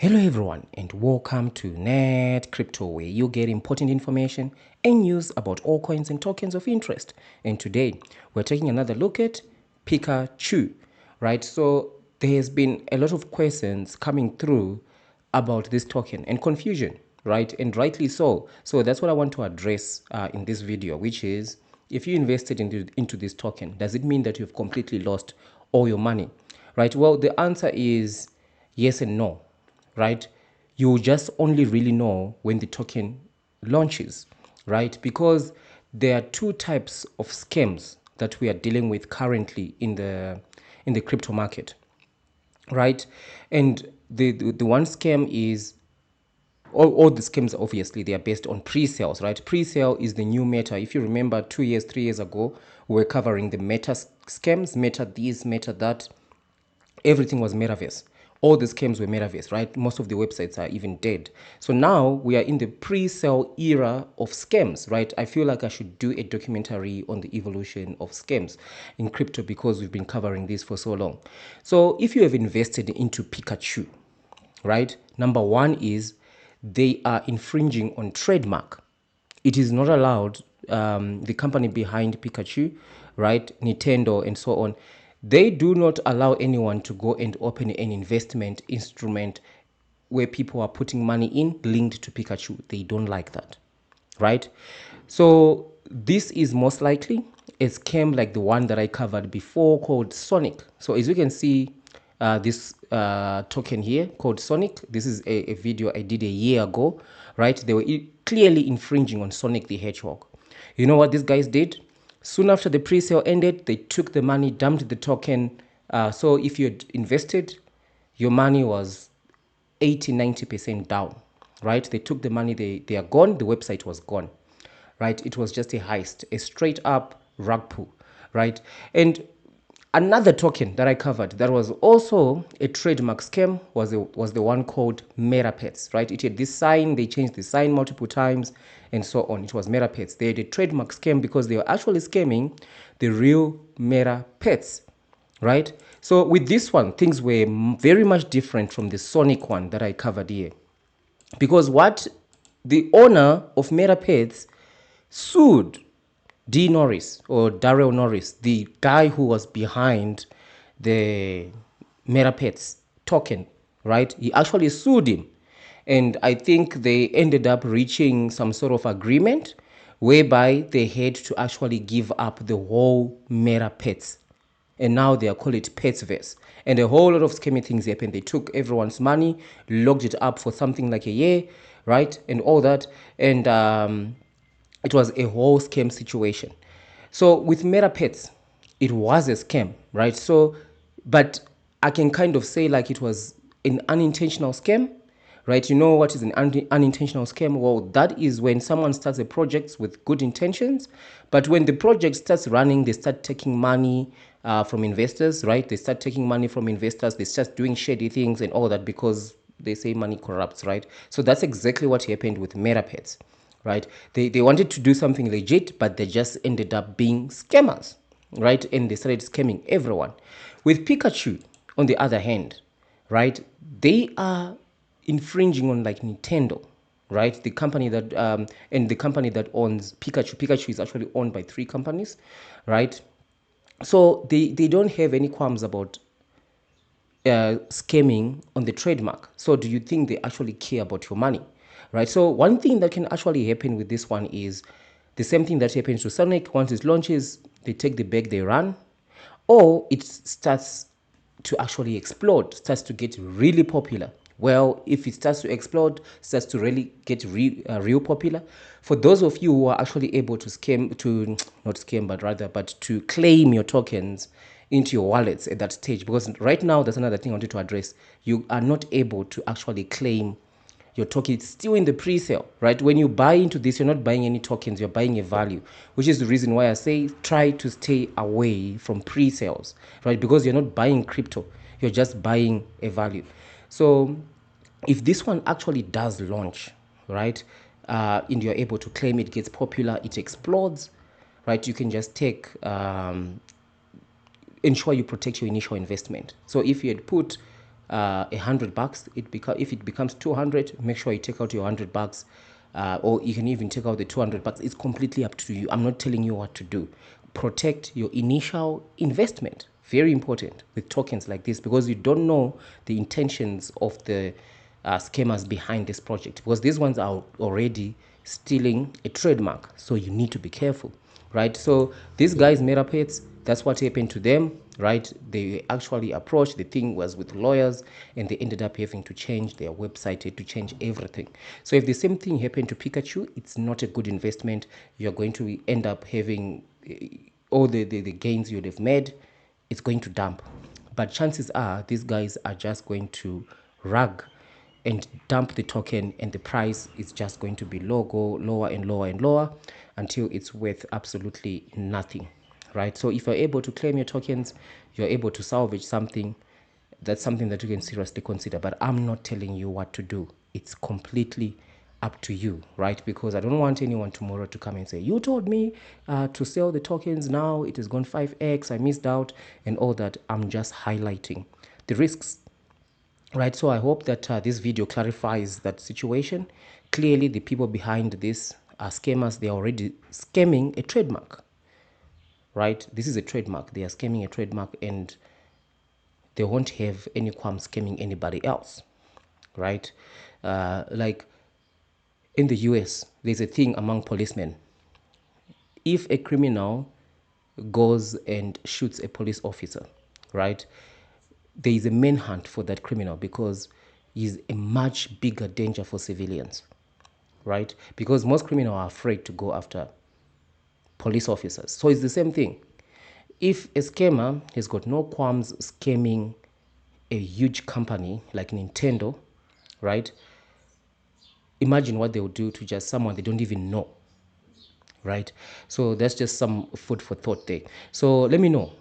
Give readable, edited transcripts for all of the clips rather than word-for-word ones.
Hello everyone and welcome to Net Crypto, where you get important information and news about all coins and tokens of interest. And today we're taking another look at Pikachu, right? So there has been a lot of questions coming through about this token and confusion, right? And rightly so. So that's what I want to address in this video, which is, if you invested into this token, does it mean that you've completely lost all your money, right? Well, the answer is yes and no, right? You just only really know when the token launches, right? Because there are two types of scams that we are dealing with currently in the crypto market, right? And the one scam is, all the schemes, obviously they are based on pre-sales, right? Pre-sale is the new meta. If you remember 2 years 3 years ago, we were covering the meta scams, meta this, meta that. Everything was metaverse. All the scams were metaverse, right? Most of the websites are even dead. So now we are in the pre-sale era of scams, right? I feel like I should do a documentary on the evolution of scams in crypto because we've been covering this for so long. So if you have invested into Pikachu, right? Number one is they are infringing on trademark. It is not allowed. The company behind Pikachu, right, Nintendo and so on, they do not allow anyone to go and open an investment instrument where people are putting money in linked to Pikachu. They don't like that, right? So this is most likely a scam like the one that I covered before called Sonic. So as you can see, this token here called Sonic, this is a video I did a year ago, right? They were clearly infringing on Sonic the Hedgehog. You know what these guys did? Soon after the pre-sale ended, they took the money, dumped the token. So if you had invested, your money was 80-90% down, right? They took the money, they are gone, the website was gone, right? It was just a heist, a straight up rug pull, right? And another token that I covered that was also a trademark scam was the one called MetaPets, right? It had this sign, they changed the sign multiple times and so on. It was MetaPets. They had a trademark scam because they were actually scamming the real MetaPets, right? So with this one, things were very much different from the Sonic one that I covered here. Because what the owner of MetaPets sued D. Norris, or Darrell Norris, the guy who was behind the MetaPets token, right? He actually sued him. And I think they ended up reaching some sort of agreement whereby they had to actually give up the whole MetaPets, and now they are called it Petsverse. And a whole lot of scammy things happened. They took everyone's money, locked it up for something like a year, right, and all that, and it was a whole scam situation. So with MetaPets, it was a scam, right? So, but I can kind of say like it was an unintentional scam, right? You know what is an unintentional scam? Well, that is when someone starts a project with good intentions, but when the project starts running, they start taking money from investors, right? They start taking money from investors, they start doing shady things and all that because they say money corrupts, right? So that's exactly what happened with MetaPets, right? They wanted to do something legit, but they just ended up being scammers, right? And they started scamming everyone. With Pikachu, on the other hand, right, they are infringing on like Nintendo, right? The company that and the company that owns Pikachu. Pikachu is actually owned by three companies, right? So they don't have any qualms about scamming on the trademark. So do you think they actually care about your money, right? So one thing that can actually happen with this one is the same thing that happens to Sonic. Once it launches, they take the bag, they run, or it starts to actually explode, starts to get really popular. Well, if it starts to explode, starts to really get real popular, for those of you who are actually able to scam, to not scam, but rather, but to claim your tokens into your wallets at that stage, because right now, that's another thing I wanted to address. You are not able to actually claim your token. It's still in the pre-sale, right? When you buy into this, you're not buying any tokens, you're buying a value, which is the reason why I say try to stay away from pre-sales, right? Because you're not buying crypto, you're just buying a value. So if this one actually does launch, right, and you're able to claim, it gets popular, it explodes, right, you can just take ensure you protect your initial investment. So if you had put $100, if it becomes 200, make sure you take out your $100, or you can even take out the $200. It's completely up to you. I'm not telling you what to do. Protect your initial investment. Very important with tokens like this, because you don't know the intentions of the scammers behind this project, because these ones are already stealing a trademark, so you need to be careful, right? So these guys made up hits. That's what happened to them, right? They actually approached, the thing was with lawyers, and they ended up having to change their website, to change everything. So if the same thing happened to Pikachu, it's not a good investment. You're going to end up having all the gains you'd have made, it's going to dump. But chances are these guys are just going to rug and dump the token, and the price is just going to be lower and lower and lower until it's worth absolutely nothing, right? So if you're able to claim your tokens, you're able to salvage something, that's something that you can seriously consider. But I'm not telling you what to do. It's completely up to you, right? Because I don't want anyone tomorrow to come and say, you told me to sell the tokens, now it has gone 5x, I missed out, and all that. I'm just highlighting the risks, right? So I hope that this video clarifies that situation. Clearly, the people behind this are scammers. They are already scamming a trademark, right? This is a trademark. They are scamming a trademark, and they won't have any qualms scamming anybody else, right? Like in the US, there's a thing among policemen. If a criminal goes and shoots a police officer, right, there is a manhunt for that criminal, because he's a much bigger danger for civilians, right? Because most criminals are afraid to go after police officers. So it's the same thing. If a scammer has got no qualms scamming a huge company like Nintendo, right? Imagine what they would do to just someone they don't even know, right? So that's just some food for thought there. So let me know,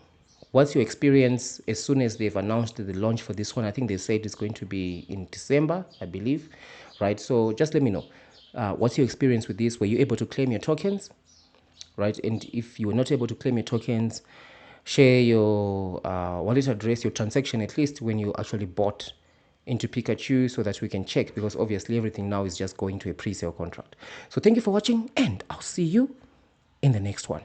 what's your experience as soon as they've announced the launch for this one? I think they said it's going to be in December, I believe, right? So just let me know. What's your experience with this? Were you able to claim your tokens, right? And if you were not able to claim your tokens, share your wallet address, your transaction, at least when you actually bought into Pikachu, so that we can check, because obviously everything now is just going to a pre-sale contract. So thank you for watching, and I'll see you in the next one.